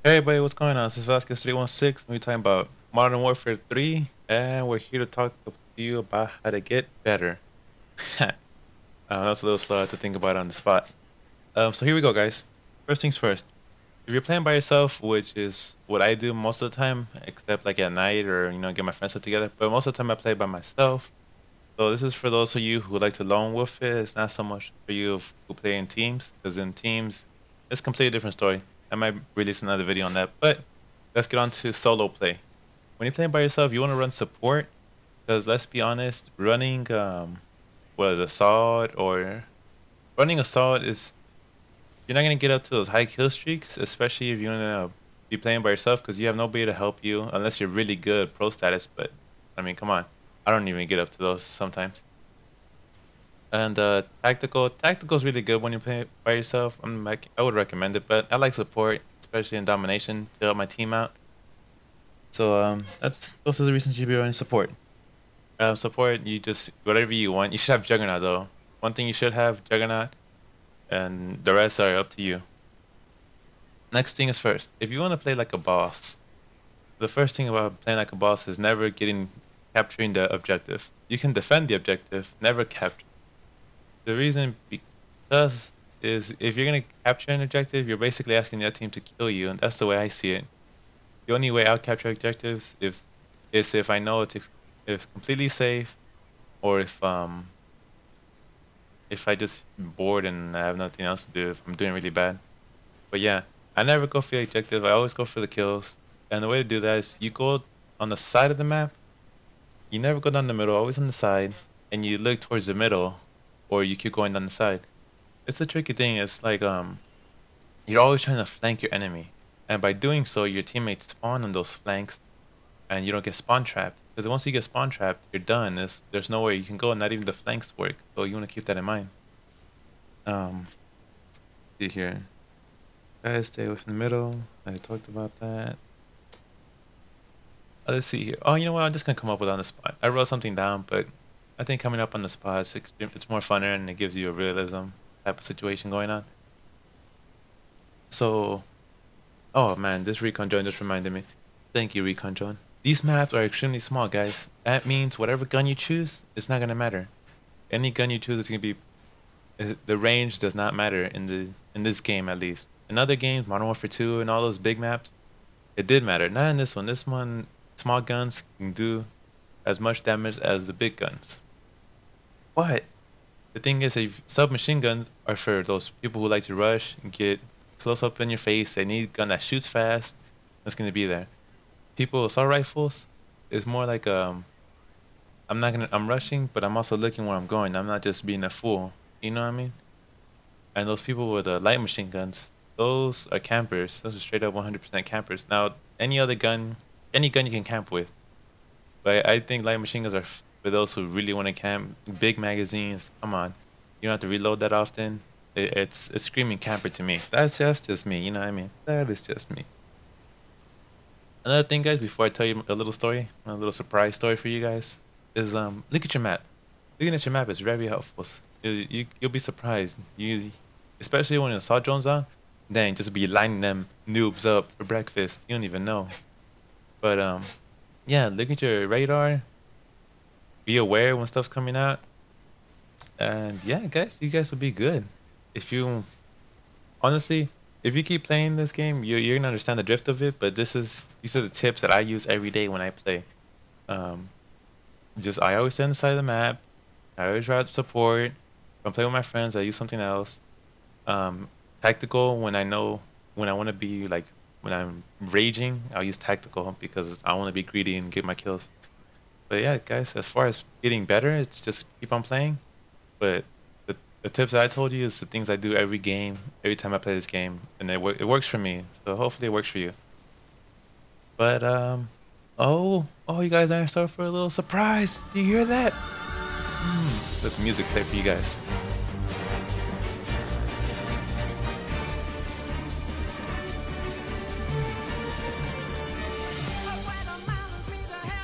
Hey everybody, what's going on? This is Vasquez 316. We're talking about Modern Warfare 3, and we're here to talk to you about how to get better. That's a little slow to think about on the spot. So here we go, guys. First things first. If you're playing by yourself, which is what I do most of the time, except like at night or get my friends up together, but most of the time I play by myself. So this is for those of you who like to lone wolf it. It's not so much for you who play in teams, because in teams, it's a completely different story. I might release another video on that, but let's get on to solo play. When you're playing by yourself, you want to run support, because let's be honest, running what is it, assault or running assault is you're not gonna get up to those high kill streaks, especially if you're gonna be playing by yourself, because you have nobody to help you unless you're really good pro status. But I mean, come on, I don't even get up to those sometimes. And tactical is really good when you're playing by yourself. I would recommend it, but I like support, especially in domination, to help my team out. So those are the reasons you should be running support. Support, you just whatever you want. You should have Juggernaut though. One thing you should have Juggernaut, and the rest are up to you. Next thing is first. If you want to play like a boss, the first thing about playing like a boss is never capturing the objective. You can defend the objective, never capture. The reason because is if you're gonna capture an objective, you're basically asking the other team to kill you, and that's the way I see it. The only way I'll capture objectives is if I know if completely safe, or if I just bored and I have nothing else to do, if I'm doing really bad. But yeah, I never go for the objective. I always go for the kills, and the way to do that is you go on the side of the map. You never go down the middle, always on the side, and you look towards the middle, or you keep going down the side. It's a tricky thing. It's like you're always trying to flank your enemy, and by doing so, your teammates spawn on those flanks, and you don't get spawn trapped. Because once you get spawn trapped, you're done. There's nowhere you can go, not even the flanks work. So you want to keep that in mind. See here, guys, stay away from the middle. I talked about that. Let's see here. Oh, you know what? I'm just gonna come up with it on the spot. I wrote something down, but I think coming up on the spot it's more funner and it gives you a realism type of situation going on. So, oh man, this recon drone just reminded me. Thank you, recon drone. These maps are extremely small, guys. That means whatever gun you choose, it's not gonna matter. Any gun you choose is gonna be the range does not matter in this game at least. In other games, Modern Warfare 2 and all those big maps, it did matter. Not in this one. This one, small guns can do as much damage as the big guns. But the thing is, submachine guns are for those people who like to rush and get close up in your face. They need a gun that shoots fast. That's gonna be there. People with assault rifles is more like I'm rushing, but I'm also looking where I'm going. I'm not just being a fool. You know what I mean? And those people with light machine guns, those are campers. Those are straight up 100% campers. Now, any gun you can camp with. But I think light machine guns are for those who really want to camp. Big magazines, come on. You don't have to reload that often. It's a screaming camper to me. That's just me, you know what I mean? That is just me. Another thing, guys, before I tell you a little story, a little surprise story for you guys, is look at your map. Looking at your map is very helpful. You'll be surprised. Especially when the assault drones on, dang, just be lining them noobs up for breakfast. You don't even know. But yeah, look at your radar. Be aware when stuff's coming out. And yeah, guys, you guys will be good. If you honestly, if you keep playing this game, you're gonna understand the drift of it. But these are the tips that I use every day when I play. Um, I always stay on the side of the map. I always try to support. If I'm playing with my friends, I use something else. Tactical when when I want to be like when I'm raging, I'll use tactical because I want to be greedy and get my kills. But yeah, guys, as far as getting better, it's just keep on playing. But the tips that I told you is the things I do every game, every time I play this game, and it works for me. So hopefully it works for you. But oh, you guys are in store for a little surprise. Do you hear that? Let the music play for you guys.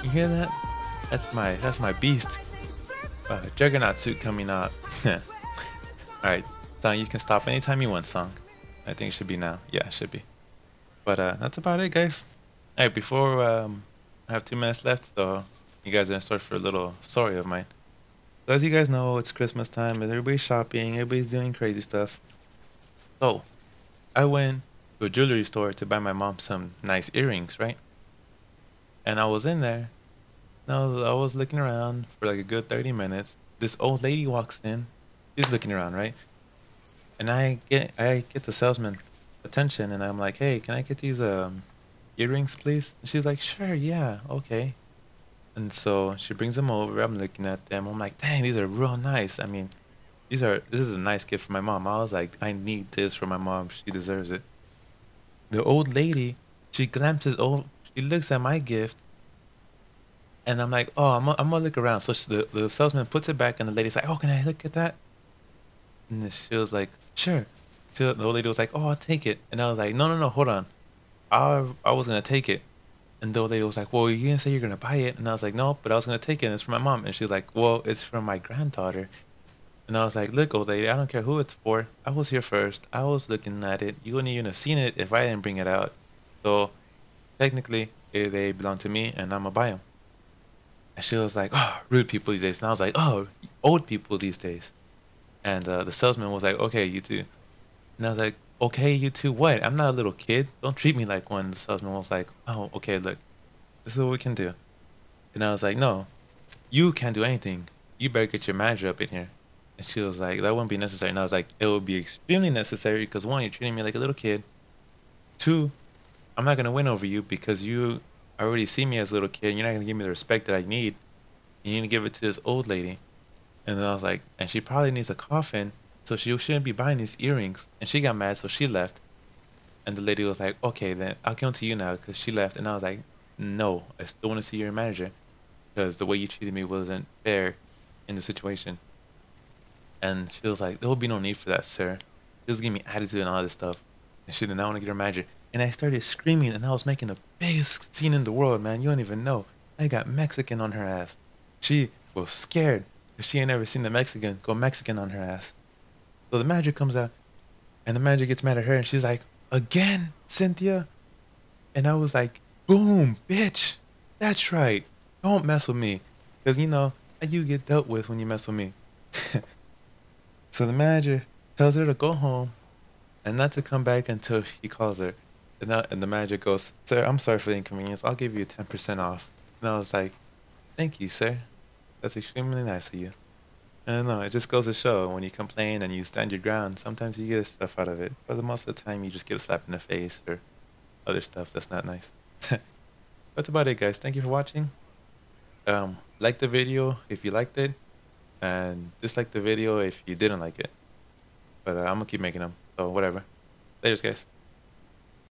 You hear that? That's my beast. Juggernaut suit coming out. Alright, Song, you can stop anytime you want, Song. I think it should be now. Yeah, it should be. But that's about it, guys. All right, before I have 2 minutes left, so you guys are gonna start for a little story of mine. So as you guys know, it's Christmas time, and everybody's shopping, everybody's doing crazy stuff. So I went to a jewelry store to buy my mom some nice earrings, right? And I was in there, and I was looking around for like a good 30 minutes. This old lady walks in, she's looking around, right? And I get the salesman attention, and I'm like, hey, can I get these earrings, please? And she's like, sure, yeah, okay. And so she brings them over. I'm looking at them. I'm like, dang, these are real nice. I mean, this is a nice gift for my mom. I was like, I need this for my mom. She deserves it. The old lady, she looks at my gift, and I'm like, oh, I'm gonna look around. So the salesman puts it back, and the lady's like, oh, can I look at that? And then she was like, sure. The old lady was like, oh, I'll take it. And I was like, no, no, no, hold on. I was gonna take it. And the old lady was like, well, you didn't say you're gonna buy it. And I was like, no, but I was gonna take it, and it's for my mom. And she's like, well, it's for my granddaughter. And I was like, look, old lady, I don't care who it's for. I was here first. I was looking at it. You wouldn't even have seen it if I didn't bring it out. So technically, they belong to me, and I'm gonna buy them. And she was like, oh, rude people these days. And I was like, oh, old people these days. And the salesman was like, okay, you too. And I was like, okay, you too, what? I'm not a little kid. Don't treat me like one. The salesman was like, oh, okay, look, this is what we can do. And I was like, no, you can't do anything. You better get your manager up in here. And she was like, that wouldn't be necessary. And I was like, it would be extremely necessary because one, you're treating me like a little kid. Two, I'm not going to win over you because you already see me as a little kid. And you're not going to give me the respect that I need. You need to give it to this old lady. And then I was like, and she probably needs a coffin, so she shouldn't be buying these earrings. And she got mad, so she left. And the lady was like, okay, then I'll come to you now because she left. And I was like, no, I still want to see your manager because the way you treated me wasn't fair in the situation. And she was like, there will be no need for that, sir. She was giving me attitude and all this stuff. And she did not want to get her manager. And I started screaming, and I was making the biggest scene in the world, man. You don't even know. I got Mexican on her ass. She was scared because she ain't never seen the Mexican go Mexican on her ass. So the manager comes out, and the manager gets mad at her, and she's like, again, Cynthia? And I was like, boom, bitch. That's right. Don't mess with me. Because, how you get dealt with when you mess with me. So the manager tells her to go home and not to come back until he calls her. And the manager goes, sir, I'm sorry for the inconvenience. I'll give you 10% off. And I was like, thank you, sir. That's extremely nice of you. I don't know. It just goes to show when you complain and you stand your ground, sometimes you get stuff out of it. But the most of the time, you just get a slap in the face or other stuff that's not nice. That's about it, guys. Thank you for watching. Like the video if you liked it, and dislike the video if you didn't like it. But I'm gonna keep making them. So whatever. Later, guys.